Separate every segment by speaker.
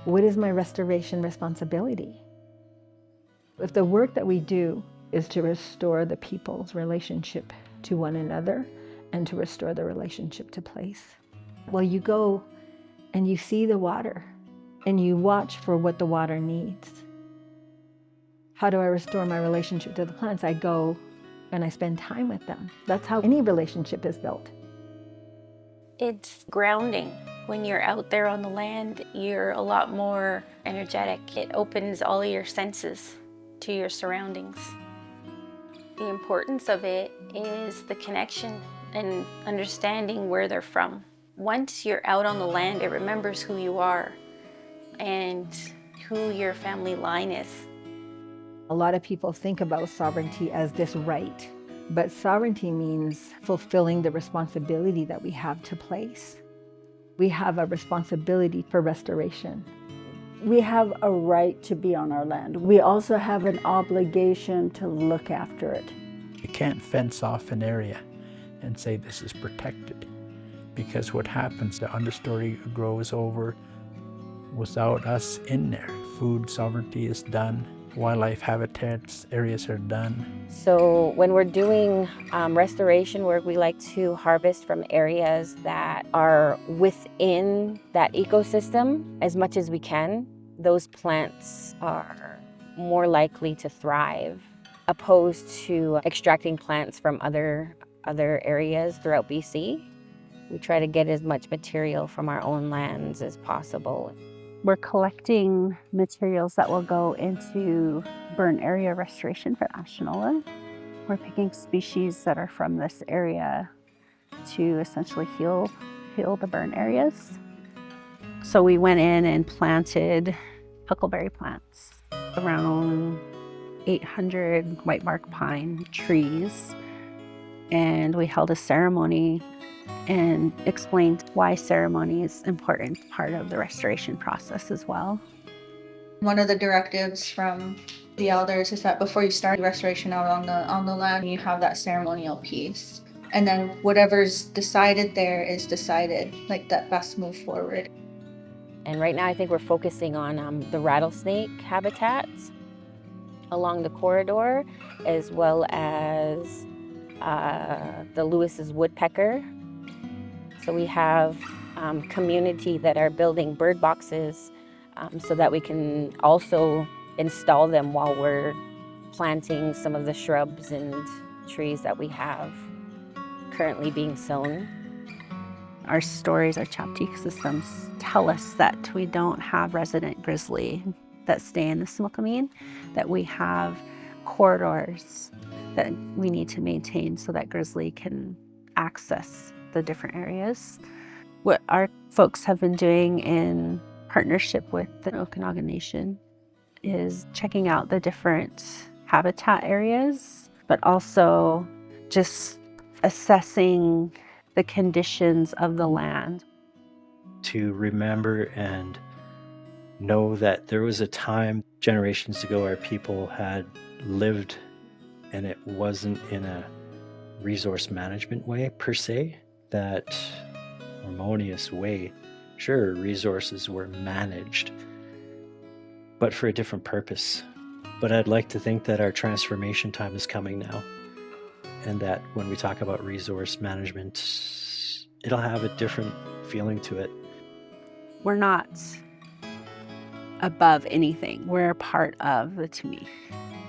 Speaker 1: What is my restoration responsibility? If the work that we do is to restore the people's relationship to one another and to restore the relationship to place, well, you go and you see the water and you watch for what the water needs. How do I restore my relationship to the plants? I go and I spend time with them. That's how any relationship is built.
Speaker 2: It's grounding. When you're out there on the land, you're a lot more energetic. It opens all your senses to your surroundings. The importance of it is the connection and understanding where they're from. Once you're out on the land, it remembers who you are and who your family line is.
Speaker 1: A lot of people think about sovereignty as this right, but sovereignty means fulfilling the responsibility that we have to place. We have a responsibility for restoration.
Speaker 3: We have a right to be on our land. We also have an obligation to look after it.
Speaker 4: You can't fence off an area and say this is protected, because what happens, the understory grows over without us in there. Food sovereignty is done, wildlife habitats areas are done.
Speaker 5: So when we're doing restoration work, we like to harvest from areas that are within that ecosystem as much as we can. Those plants are more likely to thrive, opposed to extracting plants from other areas throughout BC. We try to get as much material from our own lands as possible.
Speaker 6: We're collecting materials that will go into burn area restoration for Ashinola. We're picking species that are from this area to essentially heal the burn areas. So we went in and planted huckleberry plants, around 800 white bark pine trees. And we held a ceremony and explained why ceremony is an important part of the restoration process as well.
Speaker 7: One of the directives from the elders is that before you start restoration out on the land, you have that ceremonial piece. And then whatever's decided there is decided, like that best move forward.
Speaker 5: And right now I think we're focusing on the rattlesnake habitats along the corridor, as well as the Lewis's woodpecker. So we have community that are building bird boxes so that we can also install them while we're planting some of the shrubs and trees that we have currently being sown.
Speaker 6: Our stories, our chopped ecosystems tell us that we don't have resident grizzly that stay in the Similkameen, that we have corridors that we need to maintain so that grizzly can access the different areas. What our folks have been doing in partnership with the Okanagan Nation is checking out the different habitat areas, but also just assessing the conditions of the land.
Speaker 8: To remember and know that there was a time generations ago our people had lived, and it wasn't in a resource management way per se, that harmonious way. Sure, resources were managed, but for a different purpose. But I'd like to think that our transformation time is coming now, and that when we talk about resource management, it'll have a different feeling to it.
Speaker 6: We're not above anything. We're a part of the Tumi.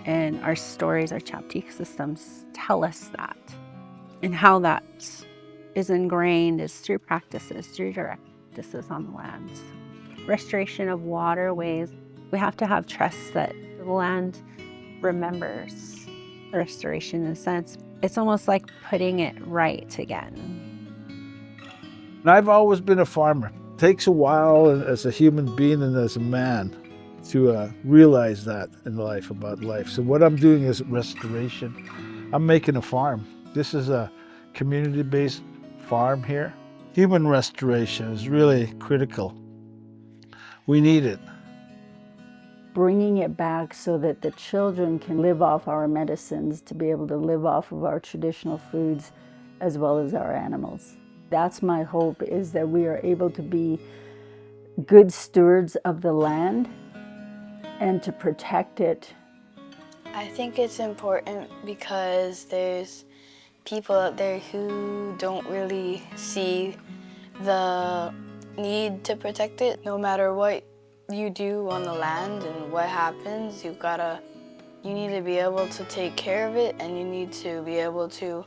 Speaker 6: And our stories, our chopped ecosystems tell us that. And how that is ingrained is through practices, through direct practices on the lands. Restoration of waterways. We have to have trust that the land remembers the restoration in a sense. It's almost like putting it right again.
Speaker 9: And I've always been a farmer. It takes a while as a human being and as a man to realize that in life, about life. So what I'm doing is restoration. I'm making a farm. This is a community-based farm here. Human restoration is really critical. We need it.
Speaker 3: Bringing it back so that the children can live off our medicines, to be able to live off of our traditional foods as well as our animals. That's my hope, is that we are able to be good stewards of the land and to protect it.
Speaker 10: I think it's important because there's people out there who don't really see the need to protect it. No matter what you do on the land and what happens, you need to be able to take care of it, and you need to be able to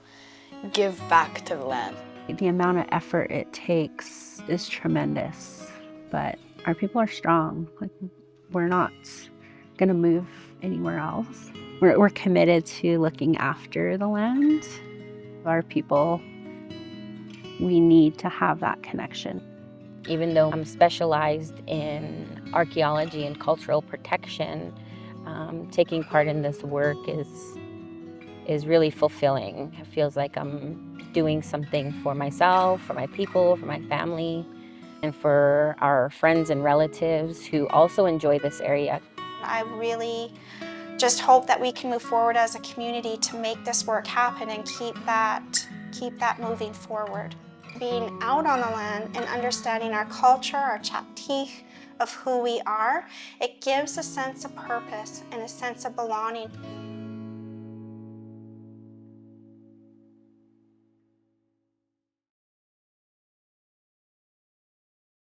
Speaker 10: give back to the land.
Speaker 6: The amount of effort it takes is tremendous, but our people are strong. Like, we're not gonna move anywhere else. We're committed to looking after the land. Our people, we need to have that connection.
Speaker 5: Even though I'm specialized in archaeology and cultural protection, taking part in this work is really fulfilling. It feels like I'm doing something for myself, for my people, for my family, and for our friends and relatives who also enjoy this area.
Speaker 11: I really just hope that we can move forward as a community to make this work happen and keep that moving forward. Being out on the land and understanding our culture, our Chaptik, of who we are, it gives a sense of purpose and a sense of belonging.